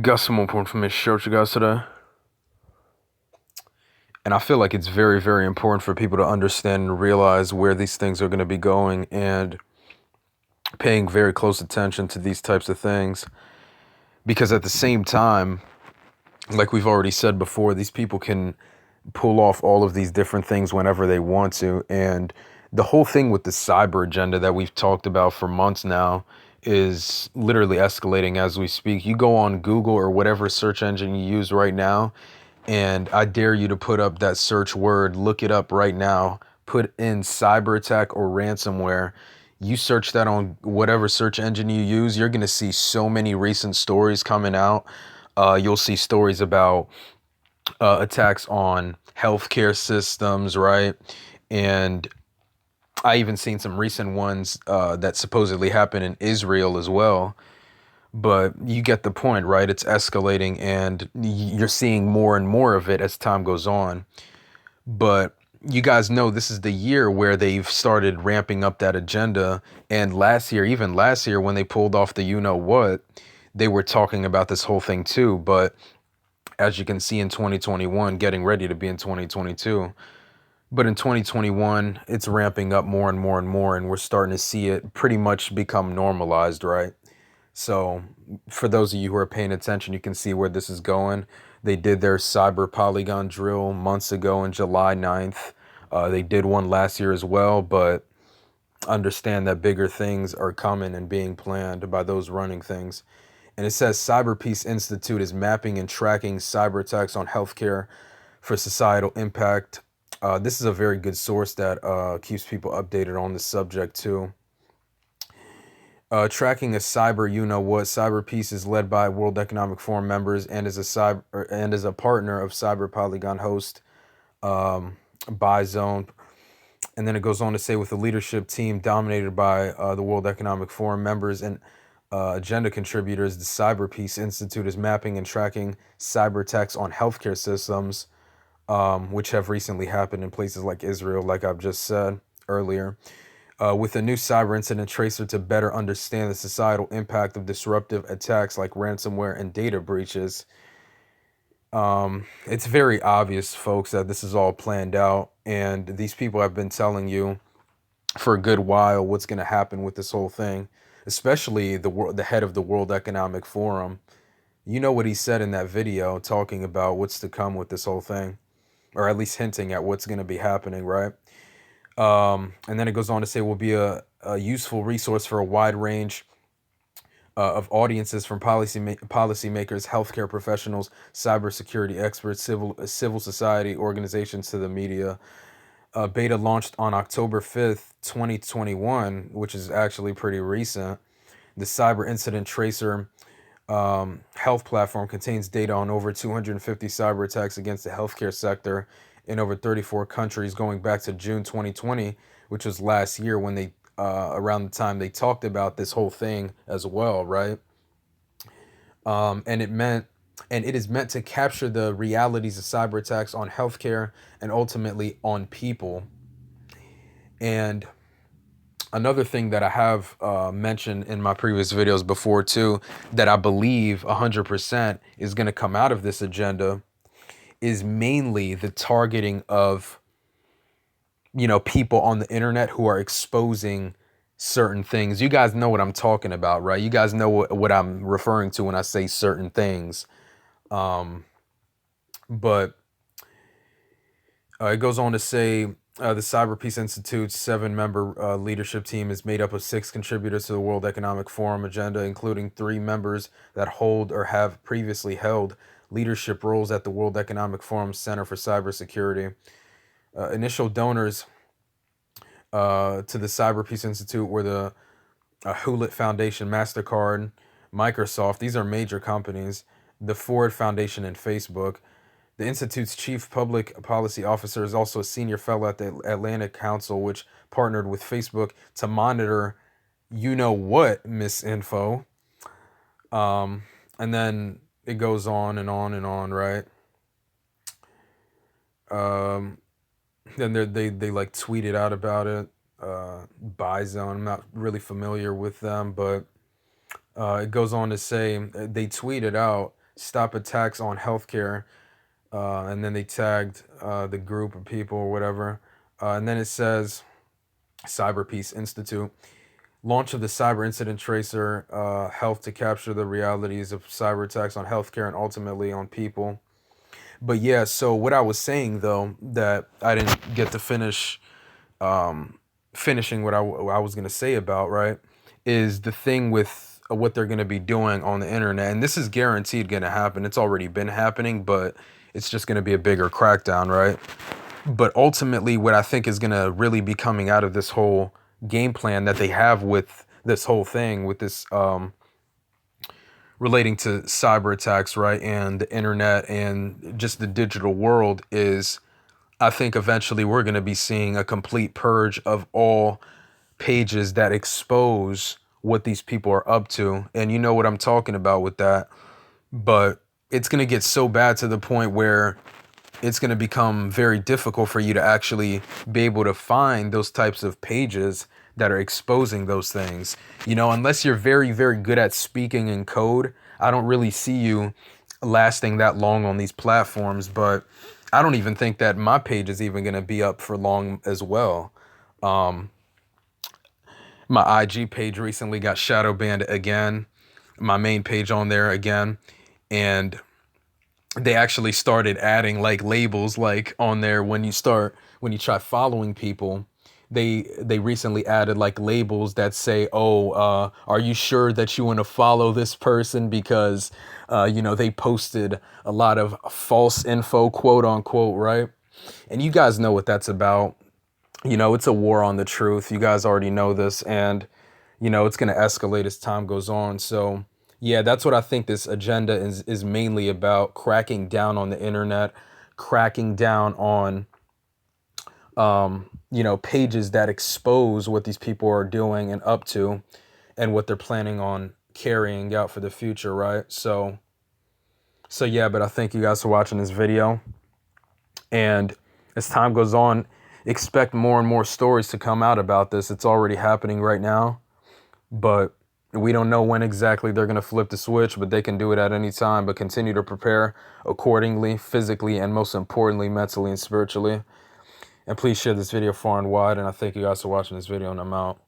Got some more important information to share with you guys today. And I feel like it's very, very important for people to understand and realize where these things are going to be going and paying very close attention to these types of things. Because at the same time, like we've already said before, these people can pull off all of these different things whenever they want to. And the whole thing with the cyber agenda that we've talked about for months now is literally escalating as we speak. You go on Google or whatever search engine you use right now, and I dare you to put up that search word, look it up right now, put in cyber attack or ransomware. You search that on whatever search engine you use, you're going to see so many recent stories coming out. You'll see stories about attacks on healthcare systems, right? And I even seen some recent ones that supposedly happened in Israel as well. But you get the point, right? It's escalating, and you're seeing more and more of it as time goes on. But you guys know this is the year where they've started ramping up that agenda. And last year, even last year, when they pulled off the you know what, they were talking about this whole thing too. But as you can see in 2021, getting ready to be in 2022. But in 2021, it's ramping up more and more and more, and we're starting to see it pretty much become normalized, right? So, for those of you who are paying attention, you can see where this is going. They did their cyber polygon drill months ago on July 9th. They did one last year as well, but understand that bigger things are coming and being planned by those running things. And it says Cyber Peace Institute is mapping and tracking cyber attacks on healthcare for societal impact. This is a very good source that keeps people updated on the subject too. Tracking a cyber, you know what? Cyber Peace is led by World Economic Forum members and is a partner of Cyber Polygon host Bizone. And then it goes on to say, with the leadership team dominated by the World Economic Forum members and agenda contributors, the Cyber Peace Institute is mapping and tracking cyber attacks on healthcare systems, which have recently happened in places like Israel, like I've just said earlier. With a new cyber incident tracer to better understand the societal impact of disruptive attacks like ransomware and data breaches. It's very obvious, folks, that this is all planned out, and these people have been telling you for a good while what's going to happen with this whole thing, especially the head of the World Economic Forum. You know what he said in that video, talking about what's to come with this whole thing, or at least hinting at what's going to be happening, right? And then it goes on to say will be a useful resource for a wide range of audiences, from policymakers, healthcare professionals, cybersecurity experts, civil society organizations to the media. Beta launched on October 5th, 2021, which is actually pretty recent. The Cyber Incident Tracer health platform contains data on over 250 cyber attacks against the healthcare sector in over 34 countries going back to June 2020, which was last year when they around the time they talked about this whole thing as well, right? And it is meant to capture the realities of cyber attacks on healthcare and ultimately on people. And another thing that I have mentioned in my previous videos before too, that I believe 100% is going to come out of this agenda, is mainly the targeting of, people on the internet who are exposing certain things. You guys know what I'm talking about, right? You guys know what I'm referring to when I say certain things. But it goes on to say the Cyber Peace Institute's 7-member leadership team is made up of 6 contributors to the World Economic Forum agenda, including 3 members that hold or have previously held leadership roles at the World Economic Forum Center for Cybersecurity. Initial donors to the Cyber Peace Institute were the Hewlett Foundation, MasterCard, Microsoft. These are major companies. The Ford Foundation and Facebook. The Institute's chief public policy officer is also a senior fellow at the Atlantic Council, which partnered with Facebook to monitor you know what misinfo. And then it goes on and on and on, right? Um, then they like tweeted out about it. Bizone, I'm not really familiar with them, but it goes on to say they tweeted out stop attacks on healthcare. And then they tagged the group of people or whatever. And then it says Cyber Peace Institute. Launch of the Cyber Incident Tracer Health to capture the realities of cyber attacks on healthcare and ultimately on people. But yeah, so what I was saying though, that I didn't get to finishing what I was going to say about, right, is the thing with what they're going to be doing on the internet. And this is guaranteed going to happen. It's already been happening, but it's just going to be a bigger crackdown, right? But ultimately, what I think is going to really be coming out of this whole game plan that they have with this whole thing, with this relating to cyber attacks, right, and the internet and just the digital world, is I think eventually we're going to be seeing a complete purge of all pages that expose what these people are up to. And you know what I'm talking about with that. But it's going to get so bad to the point where it's going to become very difficult for you to actually be able to find those types of pages that are exposing those things. You know, unless you're very, very good at speaking in code, I don't really see you lasting that long on these platforms. But I don't even think that my page is even going to be up for long as well. My IG page recently got shadow banned again, my main page on there again. And they actually started adding like labels like on there when you try following people. They recently added like labels that say, oh, are you sure that you want to follow this person because they posted a lot of false info, quote unquote, right? And you guys know what that's about. It's a war on the truth. You guys already know this, and it's going to escalate as time goes on. So yeah, that's what I think this agenda is mainly about: cracking down on the internet, cracking down on pages that expose what these people are doing and up to, and what they're planning on carrying out for the future, right? So yeah, but I thank you guys for watching this video. And as time goes on, expect more and more stories to come out about this. It's already happening right now, but we don't know when exactly they're going to flip the switch, but they can do it at any time. But continue to prepare accordingly, physically, and most importantly, mentally and spiritually. And please share this video far and wide. And I thank you guys for watching this video, and I'm out.